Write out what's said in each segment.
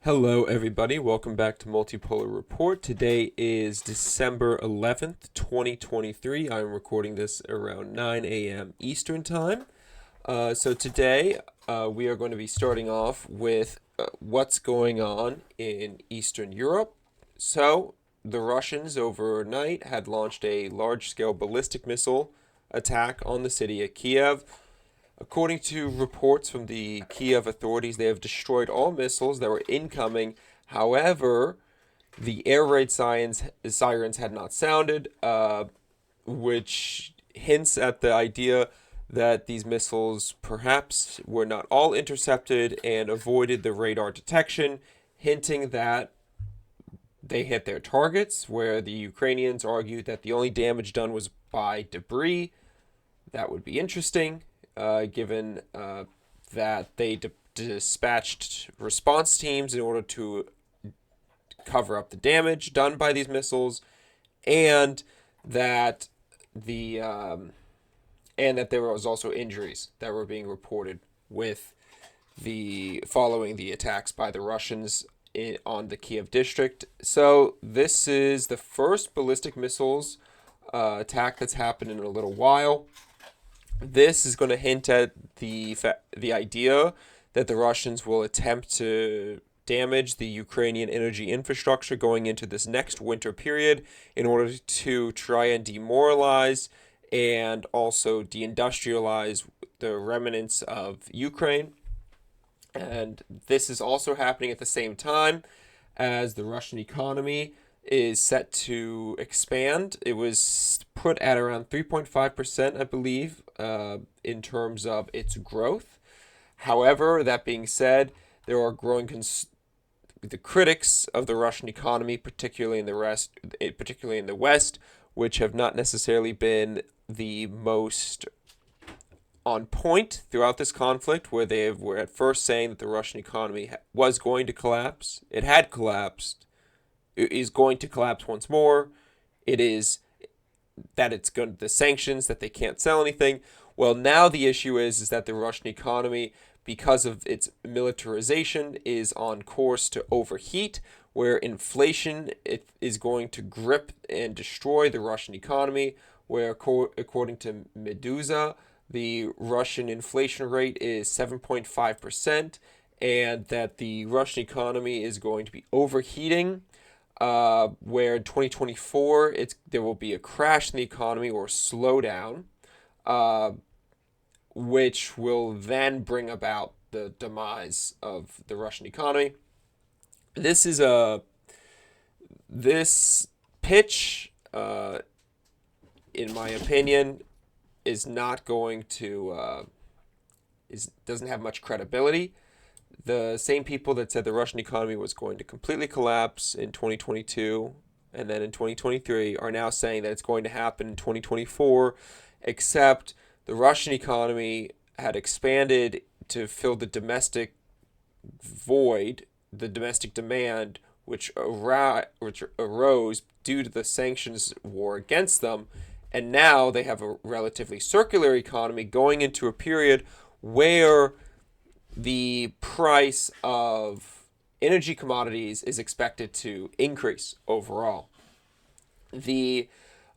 Hello, everybody. Welcome back to Multipolar Report. Today is December 11th, 2023. I'm recording this around 9 a.m. Eastern Time. So today we are going to be starting off with what's going on in Eastern Europe. So the Russians overnight had launched a large-scale ballistic missile attack on the city of Kiev. According to reports from the Kiev authorities, they have destroyed all missiles that were incoming. However, the air raid sirens had not sounded, which hints at the idea that these missiles perhaps were not all intercepted and avoided the radar detection, hinting that they hit their targets, where the Ukrainians argued that the only damage done was by debris. That would be interesting. Given that they dispatched response teams in order to cover up the damage done by these missiles, and that there was also injuries that were being reported with the following the attacks by the Russians on the Kiev district. So this is the first ballistic missiles attack that's happened in a little while. This is going to hint at the idea that the Russians will attempt to damage the Ukrainian energy infrastructure going into this next winter period in order to try and demoralize and also deindustrialize the remnants of Ukraine. And this is also happening at the same time as the Russian economy is set to expand. It was put at around 3.5%, I believe, in terms of its growth. However, that being said, there are growing the critics of the Russian economy, particularly in the West, which have not necessarily been the most on point throughout this conflict, where they were at first saying that the Russian economy was going to collapse. It had collapsed. It is going to collapse once more. It is that it's going to the sanctions, that they can't sell anything. Well, now the issue is that the Russian economy, because of its militarization, is on course to overheat, where inflation is going to grip and destroy the Russian economy, where according to Medusa, the Russian inflation rate is 7.5%, and that the Russian economy is going to be overheating. Where in 2024 there will be a crash in the economy or slowdown, which will then bring about the demise of the Russian economy. This pitch, in my opinion, is not going to doesn't have much credibility. The same people that said the Russian economy was going to completely collapse in 2022 and then in 2023 are now saying that it's going to happen in 2024, except the Russian economy had expanded to fill the domestic void, the domestic demand, which arose due to the sanctions war against them. And now they have a relatively circular economy going into a period where the price of energy commodities is expected to increase overall. The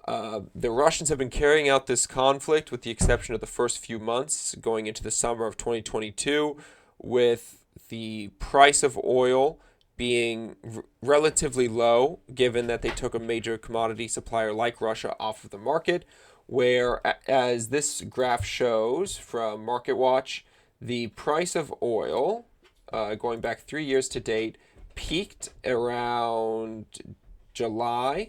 Russians have been carrying out this conflict, with the exception of the first few months going into the summer of 2022, with the price of oil being relatively low, given that they took a major commodity supplier like Russia off of the market, where, as this graph shows from MarketWatch, the price of oil, going back 3 years to date, peaked around June,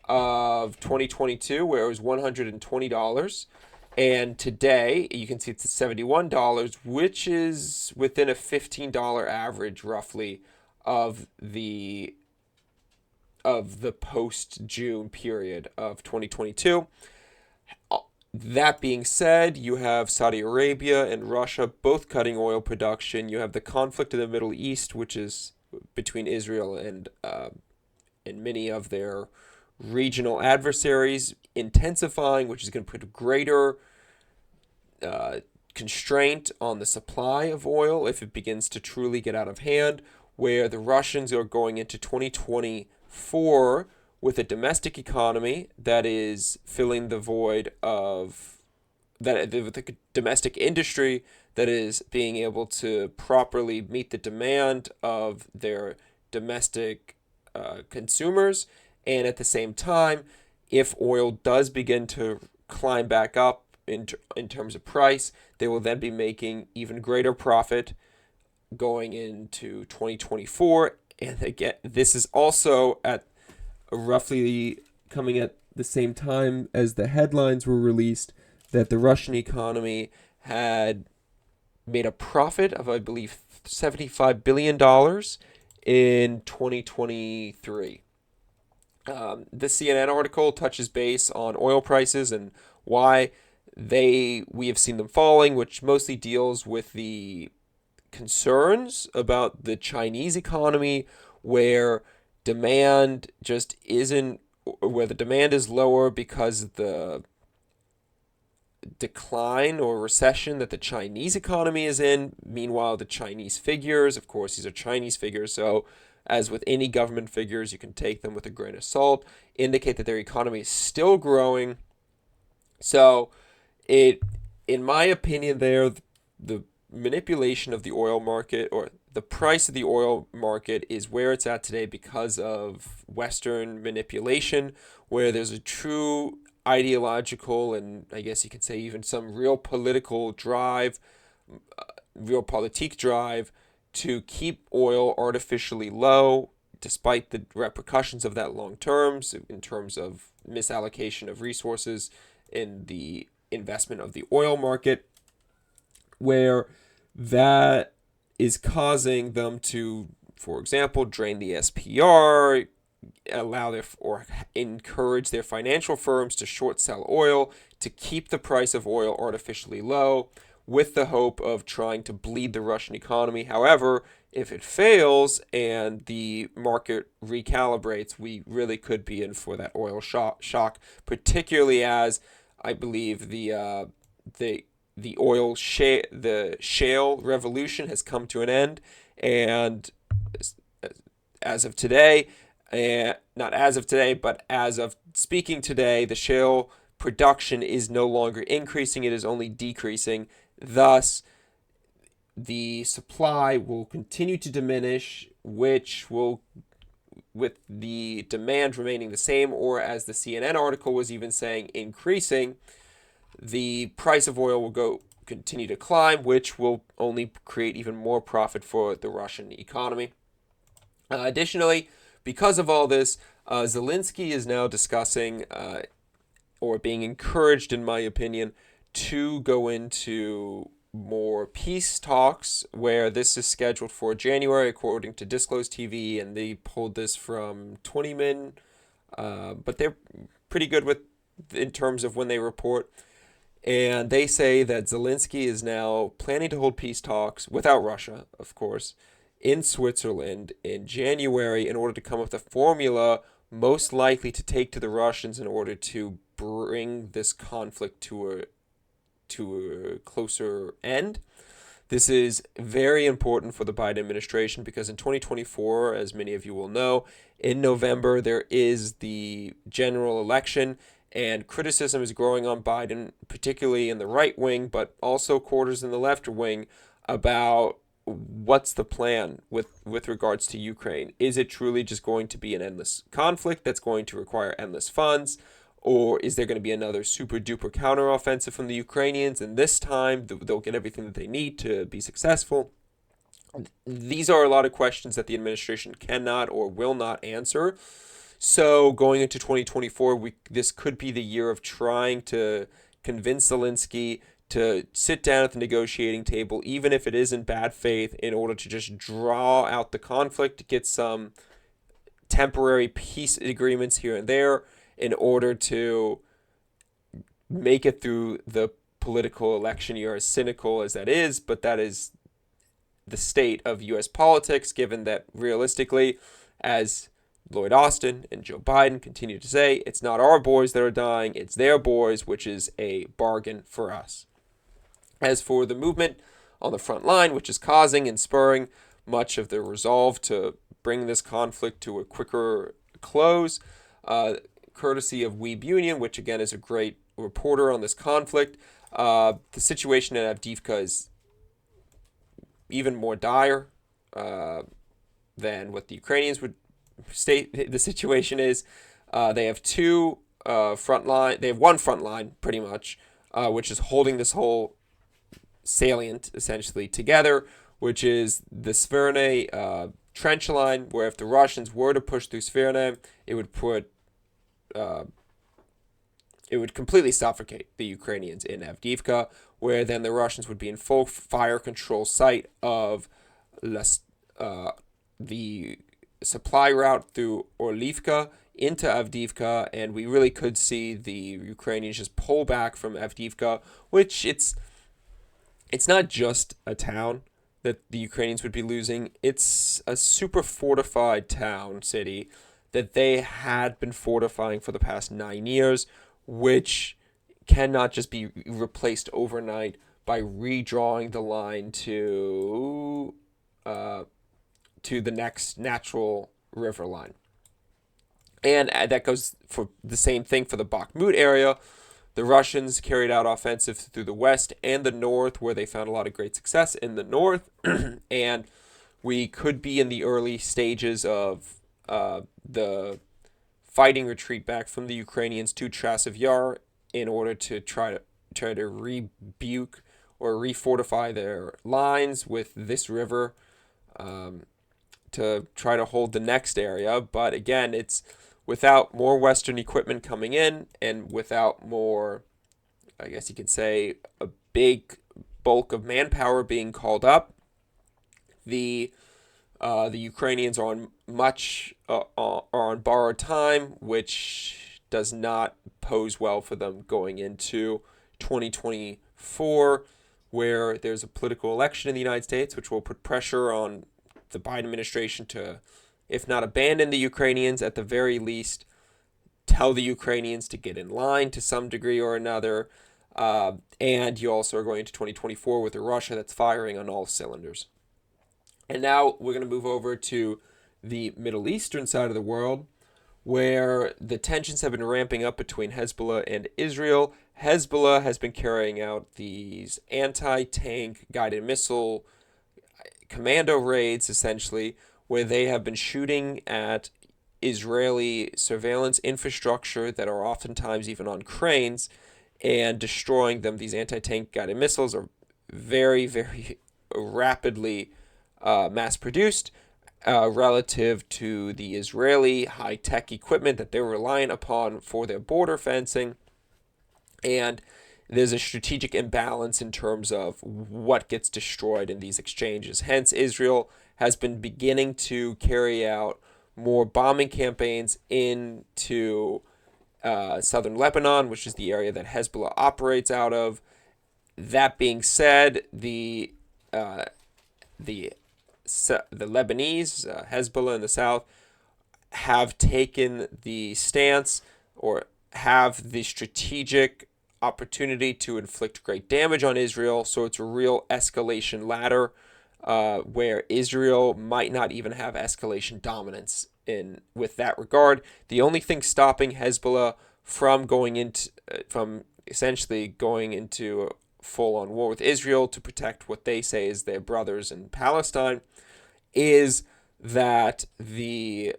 of 2022, where it was $120. And today, you can see it's at $71, which is within a $15 average, roughly, of the post-June period of 2022. That being said, you have Saudi Arabia and Russia both cutting oil production. You have the conflict in the Middle East, which is between Israel and many of their regional adversaries, intensifying, which is going to put greater constraint on the supply of oil if it begins to truly get out of hand, where the Russians are going into 2024 with a domestic economy that is filling the void of that, with the domestic industry that is being able to properly meet the demand of their domestic consumers. And at the same time, if oil does begin to climb back up in terms of price, they will then be making even greater profit going into 2024. And again, this is also at roughly coming at the same time as the headlines were released that the Russian economy had made a profit of, I believe, $75 billion in 2023. The CNN article touches base on oil prices and why we have seen them falling, which mostly deals with the concerns about the Chinese economy, where demand just isn't, where the demand is lower because the decline or recession that the Chinese economy is in. Meanwhile, the Chinese figures, of course, these are Chinese figures, so as with any government figures, you can take them with a grain of salt, indicate that their economy is still growing. So in my opinion, the manipulation of the oil market, or the price of the oil market, is where it's at today because of Western manipulation, where there's a true ideological and, I guess you could say, even some real political drive, realpolitik drive to keep oil artificially low, despite the repercussions of that long terms in terms of misallocation of resources in the investment of the oil market, where that is causing them to, for example, drain the SPR, or encourage their financial firms to short sell oil to keep the price of oil artificially low, with the hope of trying to bleed the Russian economy. However, if it fails and the market recalibrates, we really could be in for that oil shock, particularly as I believe the shale revolution has come to an end, and as of today, not as of today, but as of speaking today, the shale production is no longer increasing, it is only decreasing. Thus, the supply will continue to diminish, which will, with the demand remaining the same, or as the CNN article was even saying, increasing, the price of oil will continue to climb, which will only create even more profit for the Russian economy. Additionally, because of all this, Zelensky is now discussing, or being encouraged, in my opinion, to go into more peace talks, where this is scheduled for January, according to Disclosed TV, and they pulled this from 20 Min, but they're pretty good in terms of when they report. And they say that Zelensky is now planning to hold peace talks, without Russia, of course, in Switzerland in January, in order to come up with a formula most likely to take to the Russians in order to bring this conflict to a closer end. This is very important for the Biden administration because in 2024, as many of you will know, in November there is the general election, and criticism is growing on Biden, particularly in the right wing, but also quarters in the left wing, about what's the plan with regards to Ukraine. Is it truly just going to be an endless conflict that's going to require endless funds? Or is there going to be another super duper counteroffensive from the Ukrainians, and this time they'll get everything that they need to be successful? These are a lot of questions that the administration cannot or will not answer. So going into 2024, this could be the year of trying to convince Zelensky to sit down at the negotiating table, even if it is in bad faith, in order to just draw out the conflict, get some temporary peace agreements here and there, in order to make it through the political election year, as cynical as that is. But that is the state of U.S. politics, given that realistically, as Lloyd Austin and Joe Biden continue to say, it's not our boys that are dying, it's their boys, which is a bargain for us. As for the movement on the front line, which is causing and spurring much of the resolve to bring this conflict to a quicker close, courtesy of Weeb Union, which again is a great reporter on this conflict, the situation at Avdiivka is even more dire than what the Ukrainians would state the situation is. They have they have one front line, pretty much, which is holding this whole salient essentially together, which is the Sverne trench line, where if the Russians were to push through Sverne, it would completely suffocate the Ukrainians in Avdiivka, where then the Russians would be in full fire control sight of the supply route through Orlivka into Avdiivka, and we really could see the Ukrainians just pull back from Avdiivka, which it's not just a town that the Ukrainians would be losing. It's a super fortified city that they had been fortifying for the past 9 years, which cannot just be replaced overnight by redrawing the line to the next natural river line. And that goes for the same thing for the Bakhmut area. The Russians carried out offensives through the west and the north, where they found a lot of great success in the north. And we could be in the early stages of the fighting retreat back from the Ukrainians to Chasiv Yar in order to try to rebuke or refortify their lines with this river to try to hold the next area. But again, it's without more Western equipment coming in and without more, I guess you could say, a big bulk of manpower being called up, the Ukrainians are on borrowed time, which does not pose well for them going into 2024, where there's a political election in the United States, which will put pressure on the Biden administration to, if not abandon the Ukrainians, at the very least tell the Ukrainians to get in line to some degree or another. And you also are going into 2024 with a Russia that's firing on all cylinders. And now we're going to move over to the Middle Eastern side of the world, where the tensions have been ramping up between Hezbollah and Israel. Hezbollah has been carrying out these anti-tank guided missile commando raids, essentially, where they have been shooting at Israeli surveillance infrastructure that are oftentimes even on cranes and destroying them. These anti-tank guided missiles are very, very rapidly mass-produced relative to the Israeli high-tech equipment that they're relying upon for their border fencing. And there's a strategic imbalance in terms of what gets destroyed in these exchanges. Hence, Israel has been beginning to carry out more bombing campaigns into Southern Lebanon, which is the area that Hezbollah operates out of. That being said, the Lebanese, Hezbollah in the south, have taken the stance or have the strategic opportunity to inflict great damage on Israel. So it's a real escalation ladder where Israel might not even have escalation dominance with that regard. The only thing stopping Hezbollah from essentially going into full-on war with Israel to protect what they say is their brothers in Palestine is that the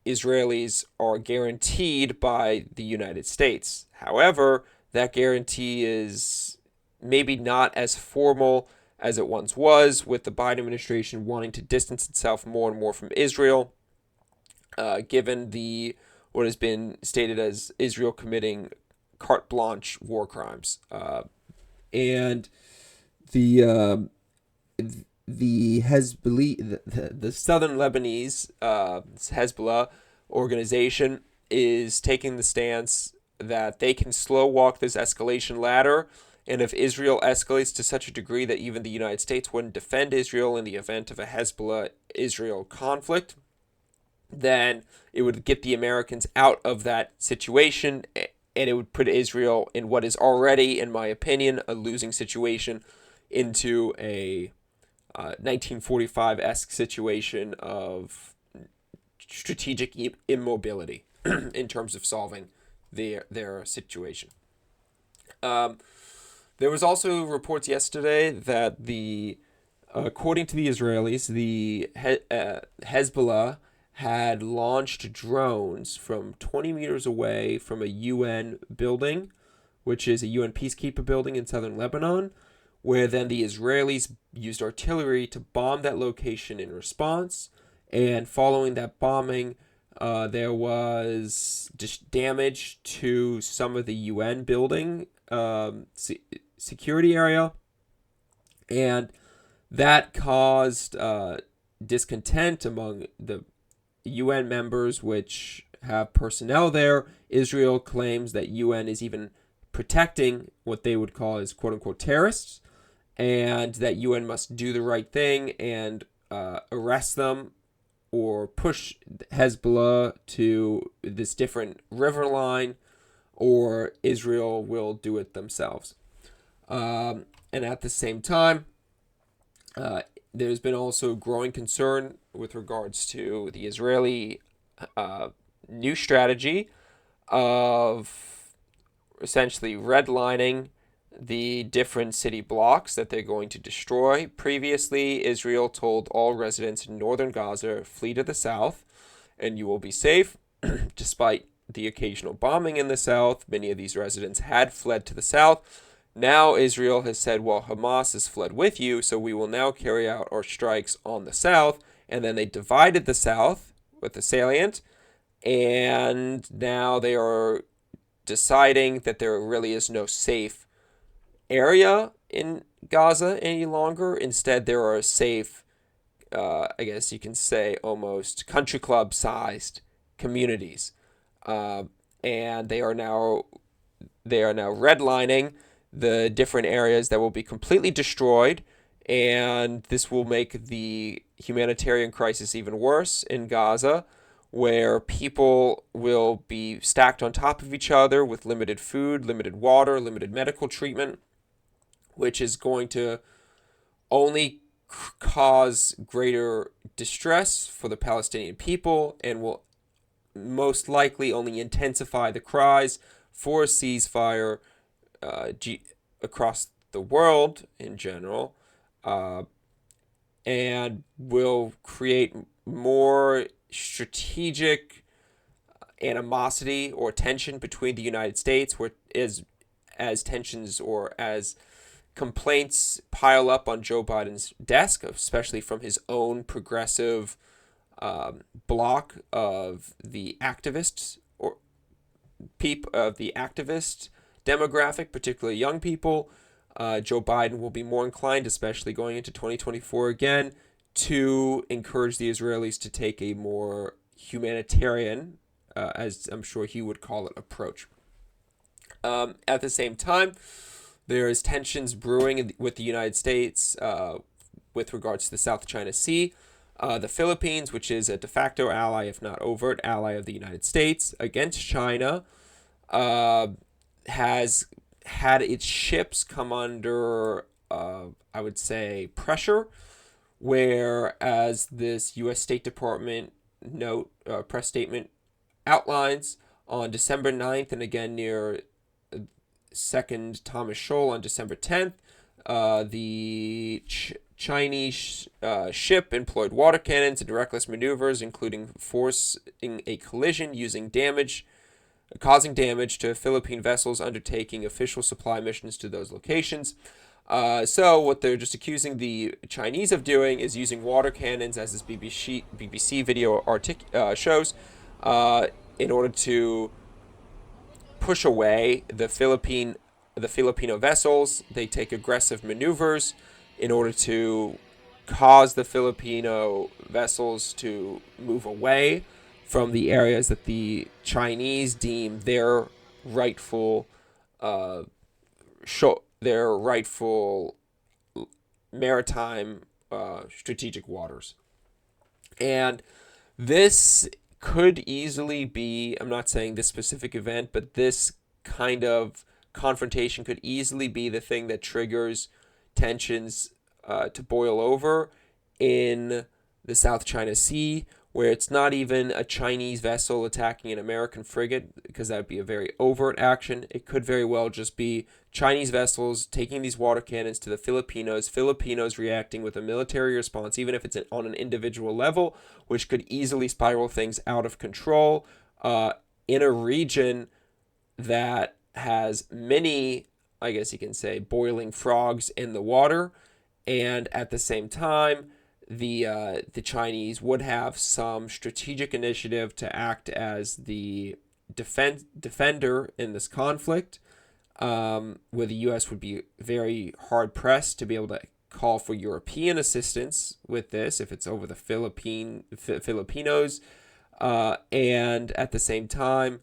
Israelis are guaranteed by the United States. However, that guarantee is maybe not as formal as it once was, with the Biden administration wanting to distance itself more and more from Israel, given what has been stated as Israel committing carte blanche war crimes. And the Southern Lebanese Hezbollah organization is taking the stance that they can slow walk this escalation ladder, and if Israel escalates to such a degree that even the United States wouldn't defend Israel in the event of a Hezbollah-Israel conflict, then it would get the Americans out of that situation and it would put Israel in what is already, in my opinion, a losing situation into a 1945-esque situation of strategic immobility in terms of solving their situation. There was also reports yesterday that according to the Israelis, the Hezbollah had launched drones from 20 meters away from a UN building, which is a UN peacekeeper building in Sothern Lebanon, where then the Israelis used artillery to bomb that location in response. And following that bombing, there was damage to some of the UN building security area, and that caused discontent among the UN members, which have personnel there. Israel claims that UN is even protecting what they would call as quote-unquote terrorists, and that UN must do the right thing and arrest them or push Hezbollah to this different river line, or Israel will do it themselves. And at the same time, there's been also growing concern with regards to the Israeli new strategy of essentially redlining the different city blocks that they're going to destroy. Previously, Israel told all residents in northern Gaza, flee to the south and you will be safe. Despite the occasional bombing in the south, many of these residents had fled to the south. Now Israel has said, well, Hamas has fled with you, so we will now carry out our strikes on the south. And then they divided the south with the salient, and now they are deciding that there really is no safe area in Gaza any longer. Instead, there are safe, I guess you can say, almost country club sized communities, and they are now redlining the different areas that will be completely destroyed, and this will make the humanitarian crisis even worse in Gaza, where people will be stacked on top of each other with limited food, limited water, limited medical treatment, which is going to only cause greater distress for the Palestinian people and will most likely only intensify the cries for a ceasefire across the world in general, and will create more strategic animosity or tension between the United States, where as tensions or as complaints pile up on Joe Biden's desk, especially from his own progressive block of the activists or of the activist demographic, particularly young people. Joe Biden will be more inclined, especially going into 2024 again, to encourage the Israelis to take a more humanitarian, as I'm sure he would call it, approach. At the same time, there is tensions brewing with the United States with regards to the South China Sea. The Philippines, which is a de facto ally, if not overt ally of the United States against China, has had its ships come under, I would say, pressure, whereas this U.S. State Department press statement outlines on December 9th and again near Second Thomas Shoal on December 10th, the Chinese ship employed water cannons and reckless maneuvers, including forcing a collision causing damage to Philippine vessels undertaking official supply missions to those locations. So what they're just accusing the Chinese of doing is using water cannons, as this BBC video shows, in order to push away the Filipino vessels. They take aggressive maneuvers in order to cause the Filipino vessels to move away from the areas that the Chinese deem their rightful maritime strategic waters. And this could easily be, I'm not saying this specific event, but this kind of confrontation could easily be the thing that triggers tensions to boil over in the South China Sea, where it's not even a Chinese vessel attacking an American frigate, because that would be a very overt action. It could very well just be Chinese vessels taking these water cannons to the Filipinos reacting with a military response, even if it's on an individual level, which could easily spiral things out of control in a region that has many, I guess you can say, boiling frogs in the water. And at the same time, the Chinese would have some strategic initiative to act as the defender in this conflict, where the U.S. would be very hard pressed to be able to call for European assistance with this if it's over the Filipinos, and at the same time,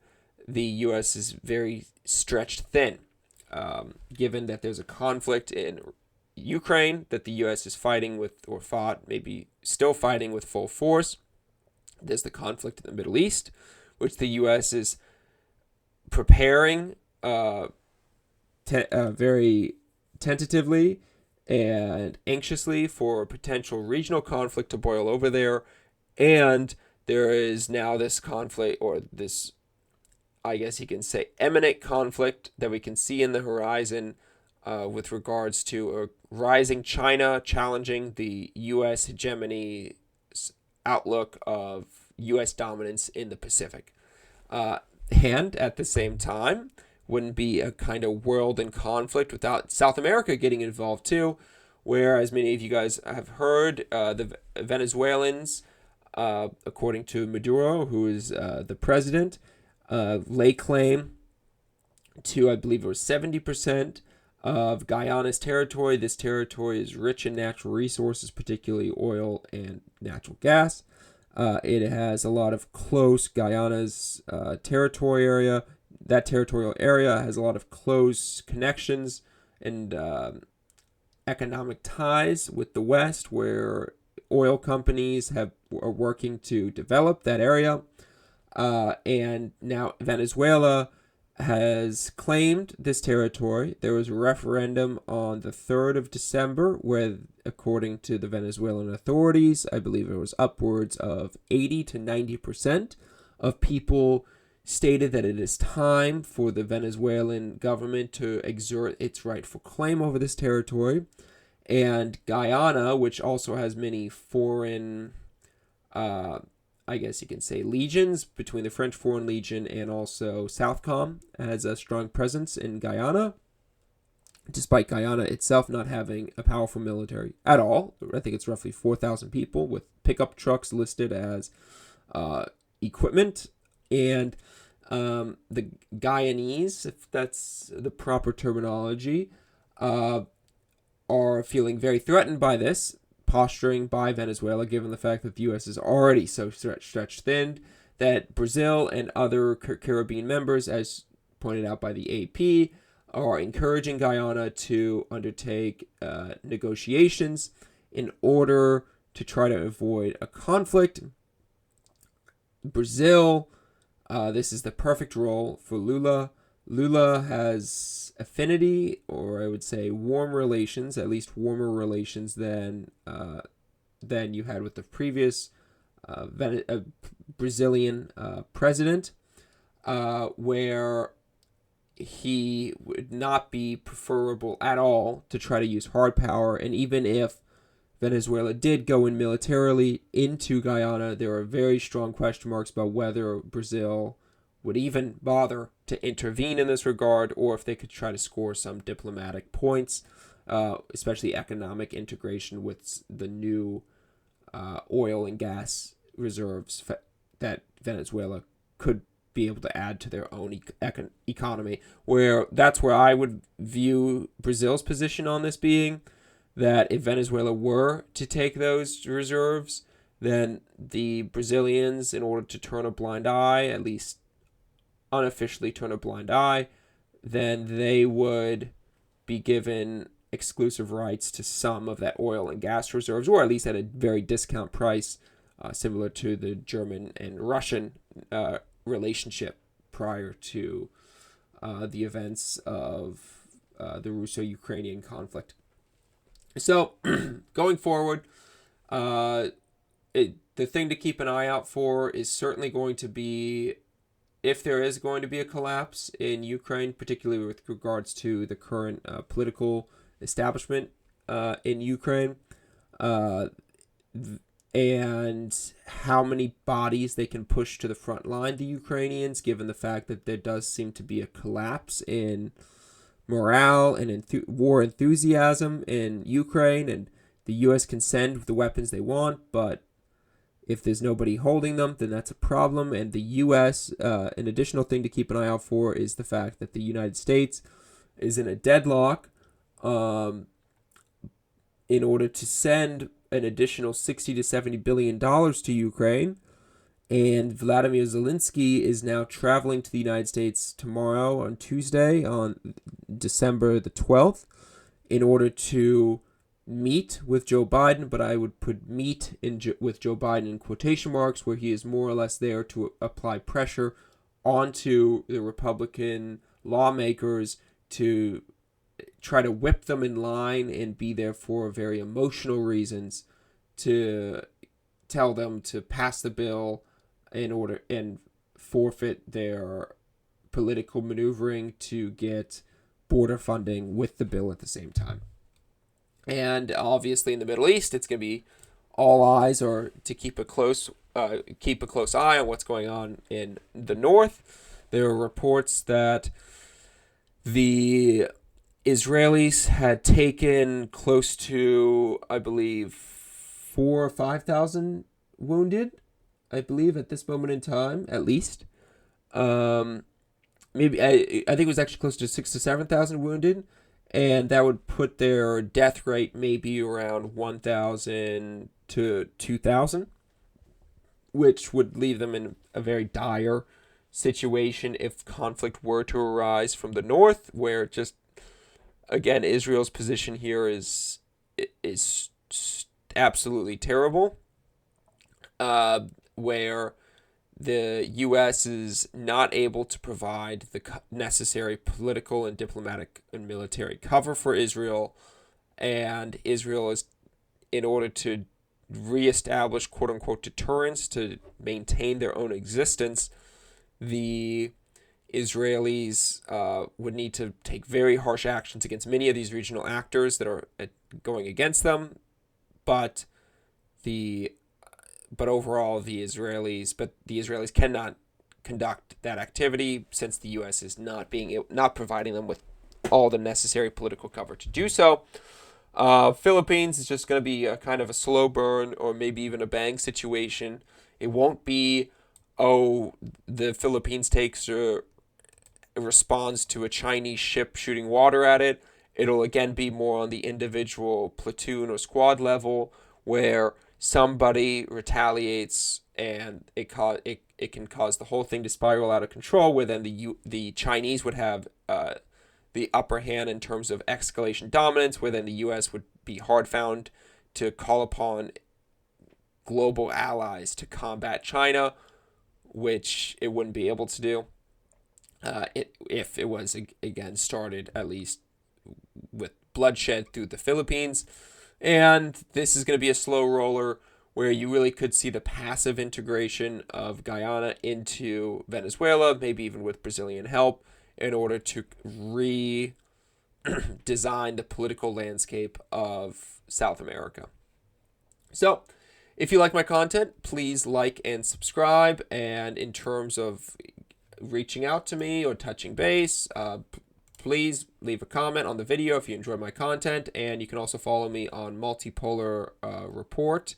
the U.S. is very stretched thin, given that there's a conflict in Ukraine that the U.S. is fighting with, or fought, maybe still fighting with full force. There's the conflict in the Middle East, which the U.S. is preparing very tentatively and anxiously for a potential regional conflict to boil over there. And there is now this conflict, or this, I guess you can say, imminent conflict that we can see in the horizon with regards to a rising China challenging the U.S. hegemony outlook of U.S. dominance in the Pacific. And at the same time, wouldn't be a kind of world in conflict without South America getting involved too, where, as many of you guys have heard, the Venezuelans, according to Maduro, who is the president, lay claim to, I believe it was 70% of Guyana's territory. This territory is rich in natural resources, particularly oil and natural gas. It has a lot of close Guyana's territory area. That territorial area has a lot of close connections and economic ties with the West, where oil companies are working to develop that area. And now Venezuela has claimed this territory. There was a referendum on the 3rd of December where, according to the Venezuelan authorities, I believe it was upwards of 80 to 90% of people stated that it is time for the Venezuelan government to exert its rightful claim over this territory. And Guyana, which also has many foreign, I guess you can say, legions between the French Foreign Legion and also Southcom, has a strong presence in Guyana, despite Guyana itself not having a powerful military at all. I think it's roughly 4,000 people with pickup trucks listed as equipment. And the Guyanese, if that's the proper terminology, are feeling very threatened by this posturing by Venezuela, given the fact that the U.S. is already so stretched thin that Brazil and other Caribbean members, as pointed out by the AP, are encouraging Guyana to undertake negotiations in order to try to avoid a conflict. Brazil, this is the perfect role for Lula. Lula has affinity, or I would say warm relations, at least warmer relations than you had with the previous Brazilian president, where he would not be preferable at all to try to use hard power. And even if Venezuela did go in militarily into Guyana, there are very strong question marks about whether Brazil would even bother to intervene in this regard, or if they could try to score some diplomatic points, especially economic integration with the new oil and gas reserves that Venezuela could be able to add to their own economy. That's where I would view Brazil's position on this being, that if Venezuela were to take those reserves, then the Brazilians, in order to turn a blind eye, at least unofficially turn a blind eye, then they would be given exclusive rights to some of that oil and gas reserves, or at least at a very discount price, similar to the German and Russian relationship prior to the events of the Russo-Ukrainian conflict. So, going forward, the thing to keep an eye out for is certainly going to be if there is going to be a collapse in Ukraine, particularly with regards to the current political establishment in Ukraine, and how many bodies they can push to the front line, the Ukrainians, given the fact that there does seem to be a collapse in morale and war enthusiasm in Ukraine, and the U.S. can send the weapons they want, but if there's nobody holding them, then that's a problem. And the U.S., an additional thing to keep an eye out for is the fact that the United States is in a deadlock in order to send an additional $60 to $70 billion to Ukraine. And Vladimir Zelensky is now traveling to the United States tomorrow on Tuesday, on December the 12th, in order to meet with Joe Biden, but I would put meet with Joe Biden in quotation marks, where he is more or less there to apply pressure onto the Republican lawmakers to try to whip them in line and be there for very emotional reasons, to tell them to pass the bill in order and forfeit their political maneuvering to get border funding with the bill at the same time. And obviously in the Middle East, it's going to be all eyes or to keep a close eye on what's going on in the north. There are reports that the Israelis had taken close to, I believe, 4,000 or 5,000 wounded, I believe, at this moment in time, at least. Maybe I think it was actually close to 6,000 to 7,000 wounded. And that would put their death rate maybe around 1,000 to 2,000, which would leave them in a very dire situation if conflict were to arise from the north, where just, again, Israel's position here is absolutely terrible, where the U.S. is not able to provide the necessary political and diplomatic and military cover for Israel, and Israel is, in order to reestablish quote-unquote deterrence, to maintain their own existence, the Israelis would need to take very harsh actions against many of these regional actors that are going against them, but overall, the Israelis cannot conduct that activity since the U.S. is not providing them with all the necessary political cover to do so. Philippines is just going to be a kind of a slow burn, or maybe even a bang situation. It won't be, the Philippines takes a response to a Chinese ship shooting water at it. It'll again be more on the individual platoon or squad level, where somebody retaliates and it can cause the whole thing to spiral out of control, where then the Chinese would have the upper hand in terms of escalation dominance, where then the U.S. would be hard found to call upon global allies to combat China, which it wouldn't be able to do if it was, again, started at least with bloodshed through the Philippines. And this is going to be a slow roller where you really could see the passive integration of Guyana into Venezuela, maybe even with Brazilian help, in order to redesign the political landscape of South America. So, if you like my content, please like and subscribe. And in terms of reaching out to me or touching base, please leave a comment on the video if you enjoy my content, and you can also follow me on Multipolar Report,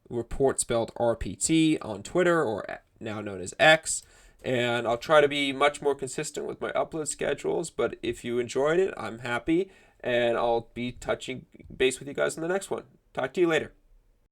Report spelled RPT, on Twitter, or now known as X, and I'll try to be much more consistent with my upload schedules, but if you enjoyed it, I'm happy, and I'll be touching base with you guys in the next one. Talk to you later.